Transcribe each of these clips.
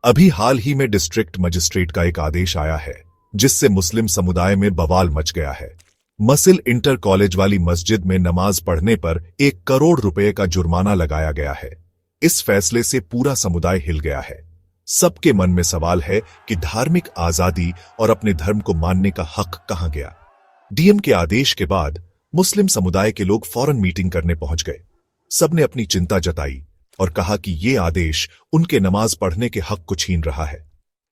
अभी हाल ही में district magistrate का एक आदेश आया है जिससे मुस्लिम समुदाय में बवाल मच गया है। मसिल इंटर कॉलेज वाली मस्जिद में नमाज पढ़ने पर 1 करोड़ रुपए का जुर्माना लगाया गया है। इस फैसले से पूरा समुदाय हिल गया है। सबके मन में सवाल है कि धार्मिक आजादी और अपने धर्म को मानने का हक कहां गया। डीएम के आदेश के बाद मुस्लिम समुदाय के लोग फौरन मीटिंग करने पहुंच गए। सबने अपनी चिंता जताई और कहा कि ये आदेश उनके नमाज पढ़ने के हक को छीन रहा है।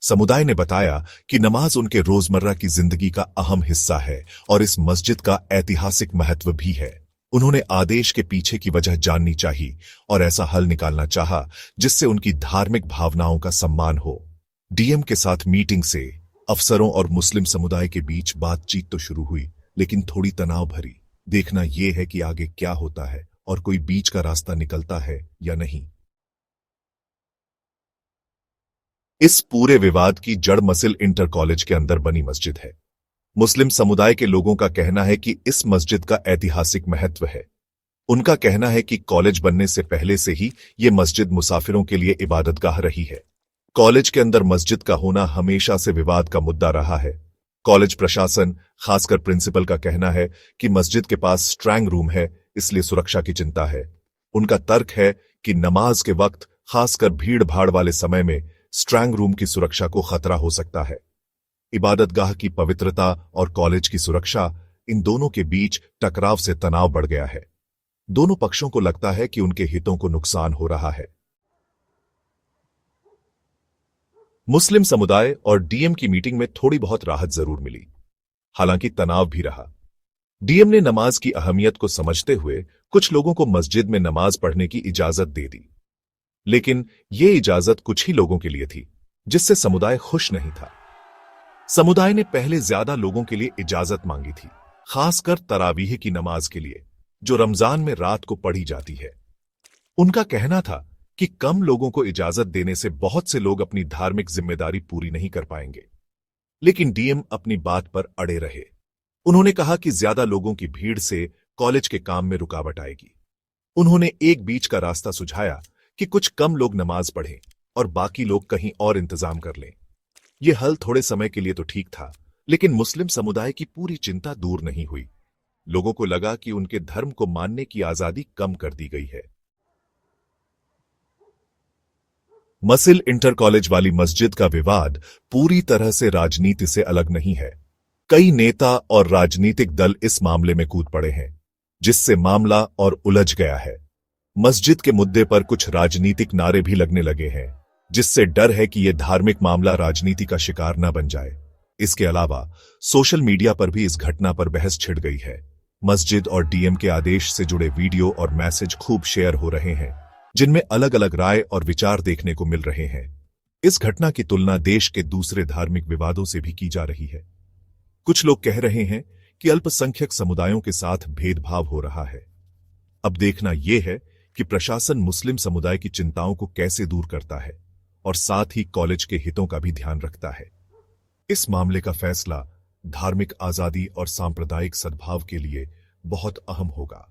समुदाय ने बताया कि नमाज उनके रोजमर्रा की जिंदगी का अहम हिस्सा है और इस मस्जिद का ऐतिहासिक महत्व भी है। उन्होंने आदेश के पीछे की वजह जाननी चाहिए और ऐसा हल निकालना चाहा जिससे उनकी धार्मिक भावनाओं का सम्मान हो। डीएम के साथ मीटिंग से अफसरों और मुस्लिम समुदाय के बीच बातचीत तो शुरू हुई, लेकिन थोड़ी तनाव भरी। देखना यह है कि आगे क्या होता है और कोई बीच का रास्ता निकलता है या नहीं। इस पूरे विवाद की जड़ मसिल इंटर कॉलेज के अंदर बनी मस्जिद है। मुस्लिम समुदाय के लोगों का कहना है कि इस मस्जिद का ऐतिहासिक महत्व है। उनका कहना है कि कॉलेज बनने से पहले से ही ये मस्जिद मुसाफिरों के लिए इबादतगाह रही है। कॉलेज के अंदर मस्जिद का होना हमेशा से विवाद का मुद्दा रहा है। कॉलेज प्रशासन, खासकर प्रिंसिपल का कहना है कि मस्जिद के पास स्ट्रांग रूम है, इसलिए सुरक्षा की चिंता है। उनका तर्क है कि नमाज के वक्त, खासकर भीड़ भाड़ वाले समय में, स्ट्रांग रूम की सुरक्षा को खतरा हो सकता है। इबादतगाह की पवित्रता और कॉलेज की सुरक्षा, इन दोनों के बीच टकराव से तनाव बढ़ गया है। दोनों पक्षों को लगता है कि उनके हितों को नुकसान हो रहा है। मुस्लिम समुदाय और डीएम की मीटिंग में थोड़ी बहुत राहत जरूर मिली, हालांकि तनाव भी रहा। डीएम ने नमाज की अहमियत को समझते हुए कुछ लोगों को मस्जिद में नमाज पढ़ने की इजाजत दे दी, लेकिन यह इजाजत कुछ ही लोगों के लिए थी, जिससे समुदाय खुश नहीं था। समुदाय ने पहले ज्यादा लोगों के लिए इजाजत मांगी थी, खासकर तरावीह की नमाज के लिए, जो रमजान में रात को पढ़ी जाती है। उनका कहना था कि कम लोगों को इजाजत देने से बहुत से लोग अपनी धार्मिक जिम्मेदारी पूरी नहीं कर पाएंगे, लेकिन डीएम अपनी बात पर अड़े रहे। उन्होंने कहा कि ज्यादा लोगों की भीड़ से कॉलेज के काम में रुकावट आएगी। उन्होंने एक बीच का रास्ता सुझाया कि कुछ कम लोग नमाज पढ़ें और बाकी लोग कहीं और इंतजाम कर लें। यह हल थोड़े समय के लिए तो ठीक था, लेकिन मुस्लिम समुदाय की पूरी चिंता दूर नहीं हुई। लोगों को लगा कि उनके धर्म को मानने की आजादी कम कर दी गई है। मसिल इंटर कॉलेज वाली मस्जिद का विवाद पूरी तरह से राजनीति से अलग नहीं है। कई नेता और राजनीतिक दल इस मामले में कूद पड़े हैं, जिससे मामला और उलझ गया है। मस्जिद के मुद्दे पर कुछ राजनीतिक नारे भी लगने लगे हैं, जिससे डर है कि यह धार्मिक मामला राजनीति का शिकार न बन जाए। इसके अलावा सोशल मीडिया पर भी इस घटना पर बहस छिड़ गई है। मस्जिद और डीएम के आदेश से जुड़े वीडियो और मैसेज खूब शेयर हो रहे हैं, जिनमें अलग अलग राय और विचार देखने को मिल रहे हैं। इस घटना की तुलना देश के दूसरे धार्मिक विवादों से भी की जा रही है। कुछ लोग कह रहे हैं कि अल्पसंख्यक समुदायों के साथ भेदभाव हो रहा है। अब देखना यह है कि प्रशासन मुस्लिम समुदाय की चिंताओं को कैसे दूर करता है और साथ ही कॉलेज के हितों का भी ध्यान रखता है। इस मामले का फैसला धार्मिक आजादी और सांप्रदायिक सद्भाव के लिए बहुत अहम होगा।